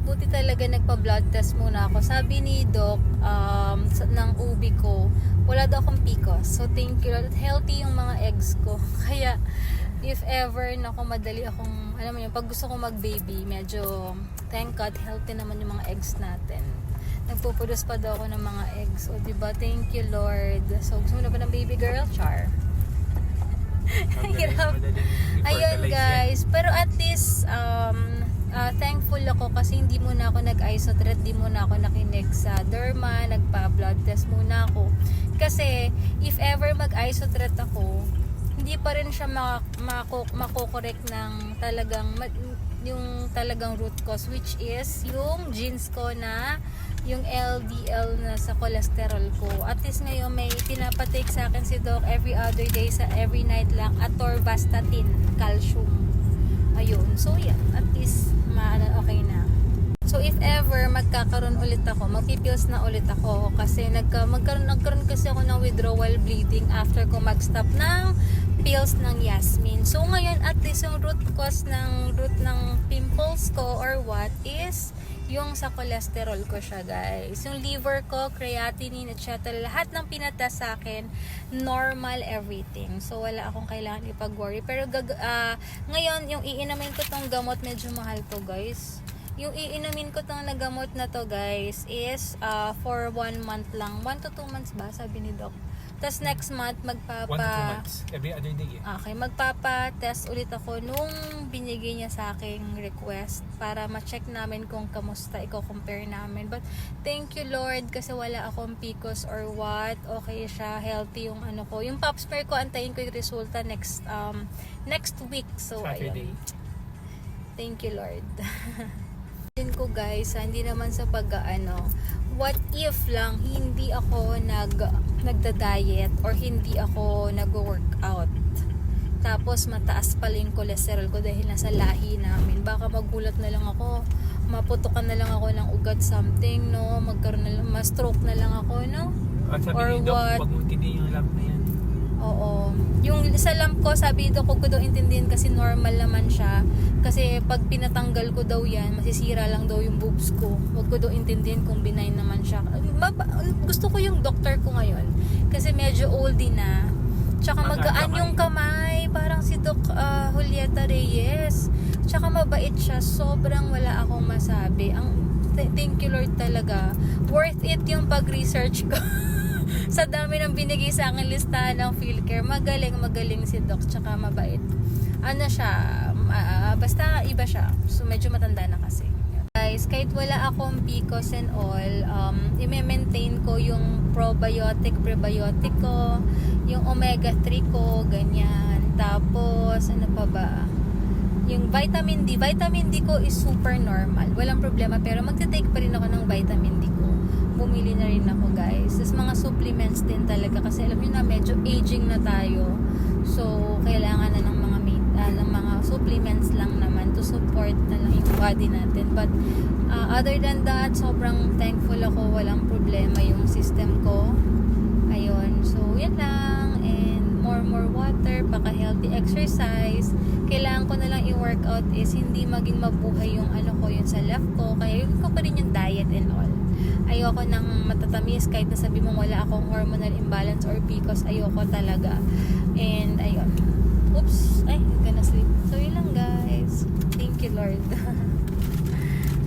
buti talaga nagpa-blood test muna ako. Sabi ni Doc, ng ubi ko, wala daw akong PCOS. So, thank you Lord. Healthy yung mga eggs ko. Kaya, if ever na madali akong, alam mo yun, pag gusto kong mag-baby, medyo, thank God, healthy naman yung mga eggs natin. Nagpuproduce pa daw ako ng mga eggs. O, diba? Thank you, Lord. So, gusto mo na ba ng baby girl? Char. Hirap. Ayun, guys. Pero at least, thankful ako kasi hindi muna ako nag-isotret, hindi muna ako nakinig sa derma, nagpa-blood test muna ako. Kasi, if ever mag-isotret ako, hindi pa rin siya makokorek ng yung talagang root cause, which is yung genes ko na yung LDL na sa cholesterol ko. At least ngayon may pinapatake sa akin si Doc every other day sa every night lang, atorvastatin, calcium. Ayun. So yeah, at least okay na. So if ever magkakaroon ulit ako, magpipills na ulit ako kasi nagkaroon kasi ako ng withdrawal bleeding after ko mag-stop ng pills ng Yasmin. So ngayon at least yung root ng pimples ko or what is yung sa cholesterol ko siya, guys. Yung liver ko, creatinine, etc. Lahat ng pinatest sa akin, normal everything. So wala akong kailangan ipag-worry. Pero ngayon, yung iinumin ko tong gamot, medyo mahal to, guys. Yung iinumin ko tong nagamot na to, guys, is for 1 month lang. 1 to 2 months ba, sabi ni Doc. Tapos next month, 1 to 2 months. Every other day. Okay, magpapa-test ulit ako nung binigay niya sa aking request para ma-check namin kung kamusta, i-compare namin. But thank you Lord kasi wala akong PCOS or what. Okay siya, healthy yung ano ko. Yung pap smear ko, antayin ko yung resulta next week. So, Saturday. ayun. Thank you Lord. Din ko guys, hindi naman sa what if lang hindi ako nagda-diet or hindi ako nag-workout, tapos mataas pala yung cholesterol ko dahil nasa lahi namin, baka magulat na lang ako, maputukan na lang ako ng ugat something, no, magkaroon na lang, ma-stroke na lang ako, no, At sabi or ni Doc, what. pag mo intindihin yung lamp na yan. Oo. Yung sa lamp ko, sabi dito ko daw intindihin kasi normal naman siya. Kasi pag pinatanggal ko daw yan, masisira lang daw yung boobs ko. Huwag ko daw intindihin kung benign naman siya. Gusto ko yung doctor ko ngayon. Kasi medyo oldie na. Tsaka magaan yung kamay. Parang si Doc Julieta Reyes. Tsaka mabait siya. Sobrang wala akong masabi. Thank you Lord talaga. Worth it yung pag-research ko. Sa dami ng binigay sa akin listahan ng PhilCare, magaling si Doc, tsaka mabait. Ano siya, basta iba siya. So medyo matanda na kasi. Guys, kahit wala akong PCOS and all, i-maintain ko yung probiotic, prebiotic ko, yung omega 3 ko, ganyan. Tapos, ano pa ba? Yung vitamin D ko is super normal. Walang problema, pero magte-take pa rin ako ng vitamin D ko. Bumili na rin ako guys. Tapos mga supplements din talaga kasi alam niyo na medyo aging na tayo. So kailangan na ng mga supplements lang naman to support na lang yung body natin. But other than that, sobrang thankful ako. Walang problema yung system ko. Ayun. So yan lang. And more water, paka-healthy exercise. Kailangan ko na lang i-workout is hindi maging mabuhay yung yung sa left ko. Kaya yun ko pa rin yung diet and all. Ayoko nang matatamis kahit nasabi mong wala akong hormonal imbalance or PCOS, ayoko talaga. And ayun. Oops, I'm gonna sleep. So yun lang guys. Thank you Lord.